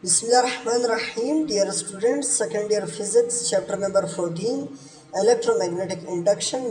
Bismillahirrahmanirrahim. Dear students, second year physics chapter number 14 electromagnetic induction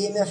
EMF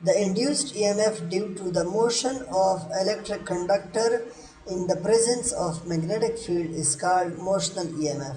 The induced EMF due to the motion of electric conductor in the presence of magnetic field is called motional EMF.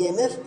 EMF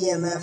EMF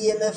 EMF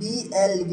BLV।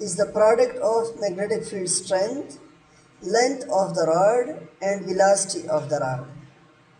is the product of magnetic field strength, length of the rod and velocity of the rod.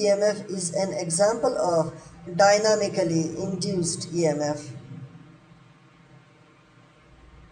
EMF is an example of dynamically induced EMF।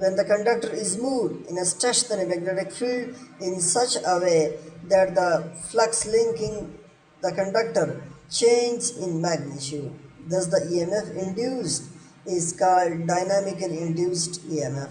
when the conductor is moved in a stationary magnetic field in such a way that the flux linking the conductor changes in magnitude, thus the EMF induced is called dynamically induced EMF।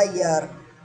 IR,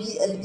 BLV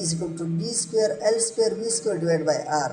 = B²L²V²/R।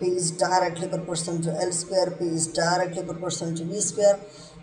P is directly proportional to L², P is directly proportional to V²,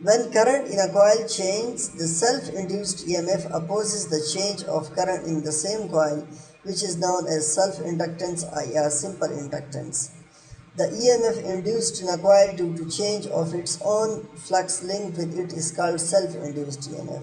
When current in a coil changes, the self-induced EMF opposes the change of current in the same coil, which is known as self-inductance or simple inductance. The EMF induced in a coil due to change of its own flux linked with it is called self-induced EMF.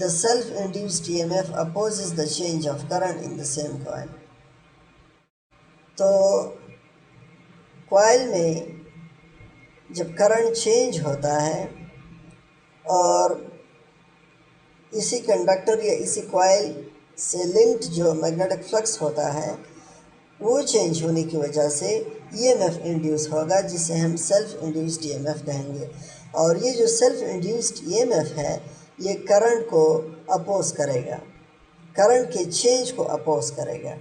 the self-induced EMF opposes the change of current in the same coil. تو coil میں جب current change ہوتا ہے اور اسی conductor یا اسی coil سے لنکڈ جو میگنیٹک فلکس ہوتا ہے وہ چینج ہونے کی وجہ سے ای ایم ایف انڈیوس ہوگا، جسے ہم self induced E M F کہیں گے۔ اور یہ جو self induced E M F ہے یہ کرنٹ کو اپوز کرے گا، کرنٹ کے چینج کو اپوز کرے گا،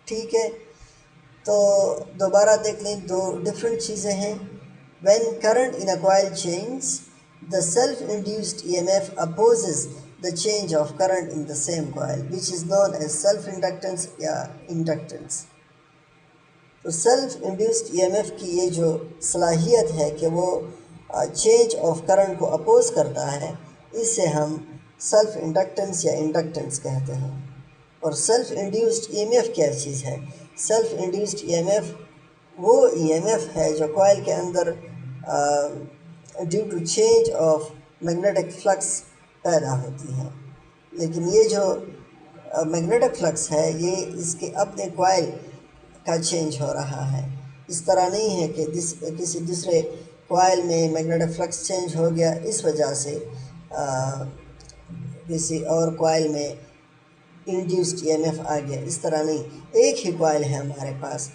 ٹھیک ہے۔ تو دوبارہ دیکھ لیں، دو ڈفرینٹ چیزیں ہیں۔ When current in a coil change the self-induced EMF opposes the change of current in the same coil, which is known as self-inductance یا inductance۔ تو self induced E M F کی یہ جو صلاحیت ہے کہ وہ چینج آف کرنٹ کو اپوز کرتا ہے، اس سے ہم سیلف انڈکٹنس یا انڈکٹنس کہتے ہیں۔ اور self induced E M F کیا چیز ہے؟ Self induced E M F وہ ای ایم ایف ہے جو کوائل کے اندر due to change of magnetic flux پیدا ہوتی ہے۔ لیکن یہ جو میگنیٹک فلکس ہے یہ اس کے اپنے کوائل کا چینج ہو رہا ہے، اس طرح نہیں ہے کہ کسی دوسرے کوائل میں میگنیٹک فلکس چینج ہو گیا اس وجہ سے کسی اور کوائل میں انڈیوسڈ ای ایم ایف آ گیا، اس طرح نہیں۔ ایک ہی کوائل ہے ہمارے پاس،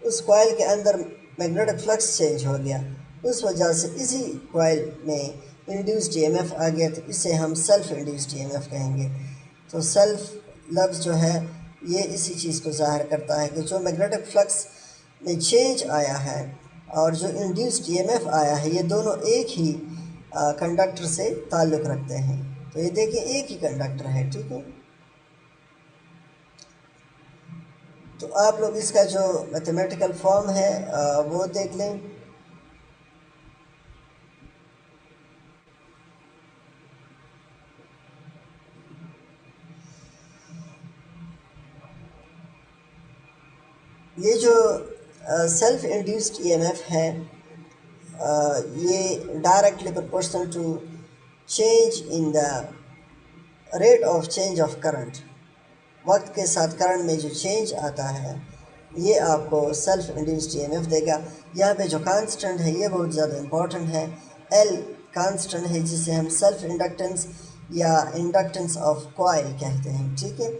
اس کوائل کے اندر میگنیٹک فلکس چینج ہو گیا، اس وجہ سے اسی کوائل میں انڈیوسڈ ای ایم ایف آ گیا، تو اسے ہم self induced E M F کہیں گے۔ تو سیلف لفظ جو ہے یہ اسی چیز کو ظاہر کرتا ہے کہ جو میگنیٹک فلکس میں چینج آیا ہے اور جو انڈیوسڈ ای ایم ایف آیا ہے یہ دونوں ایک ہی کنڈکٹر سے تعلق رکھتے ہیں۔ تو یہ دیکھیں ایک ہی کنڈکٹر ہے، ٹھیک ہے۔ تو آپ لوگ اس کا جو میتھمیٹیکل فارم ہے وہ دیکھ لیں۔ یہ جو self induced E M F ہے یہ directly proportional to change in the rate of change of current, وقت کے ساتھ کرنٹ میں جو چینج آتا ہے یہ آپ کو self induced E M F دے گا۔ یہاں پہ جو کانسٹنٹ ہے یہ بہت زیادہ امپورٹنٹ ہے، ایل کانسٹنٹ ہے جسے ہم سیلف انڈکٹنس یا انڈکٹنس آف کوائل کہتے ہیں، ٹھیک ہے۔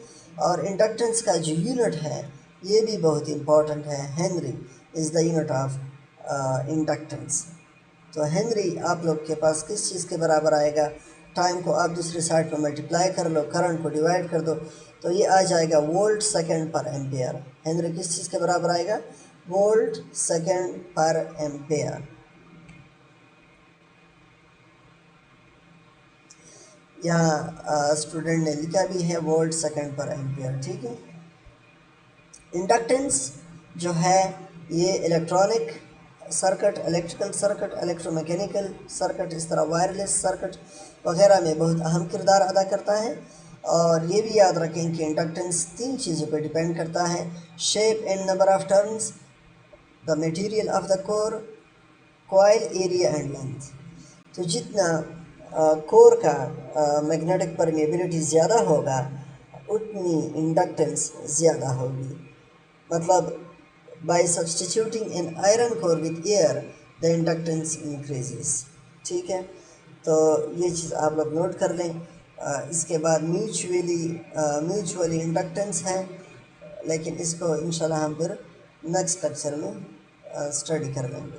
اور انڈکٹنس کا جو یونٹ ہے یہ بھی بہت امپورٹنٹ ہے، henry is the unit of inductance. تو ہنری آپ لوگ کے پاس کس چیز کے برابر آئے گا؟ ٹائم کو آپ دوسری سائڈ پہ ملٹیپلائی کر لو، کرنٹ کو ڈیوائڈ کر دو تو یہ آ جائے گا وولٹ سیکنڈ پر ایمپیئر۔ ہنری کس چیز کے برابر آئے گا؟ وولٹ سیکنڈ پر ایمپیئر۔ یہاں اسٹوڈنٹ نے لکھا بھی ہے وولٹ سیکنڈ پر ایمپیئر، ٹھیک ہے۔ انڈکٹنس جو ہے یہ electronic circuit, electrical circuit, electromechanical circuit, اس طرح وائرلیس سرکٹ وغیرہ میں بہت اہم کردار ادا کرتا ہے۔ اور یہ بھی یاد رکھیں کہ انڈکٹنس تین چیزوں پہ ڈیپینڈ کرتا ہے: shape and number of turns, the material of the core, coil area and length. تو جتنا کور کا میگنیٹک پرمیبلٹی زیادہ ہوگا اتنی انڈکٹنس زیادہ ہوگی۔ مطلب by substituting an iron core with air the inductance increases, ٹھیک ہے۔ تو یہ چیز آپ لوگ نوٹ کر لیں۔ اس کے بعد میوچولی انڈکٹنس ہے، لیکن اس کو انشاءاللہ ہم پھر نیکسٹ لیکچر میں اسٹڈی کر لیں گے۔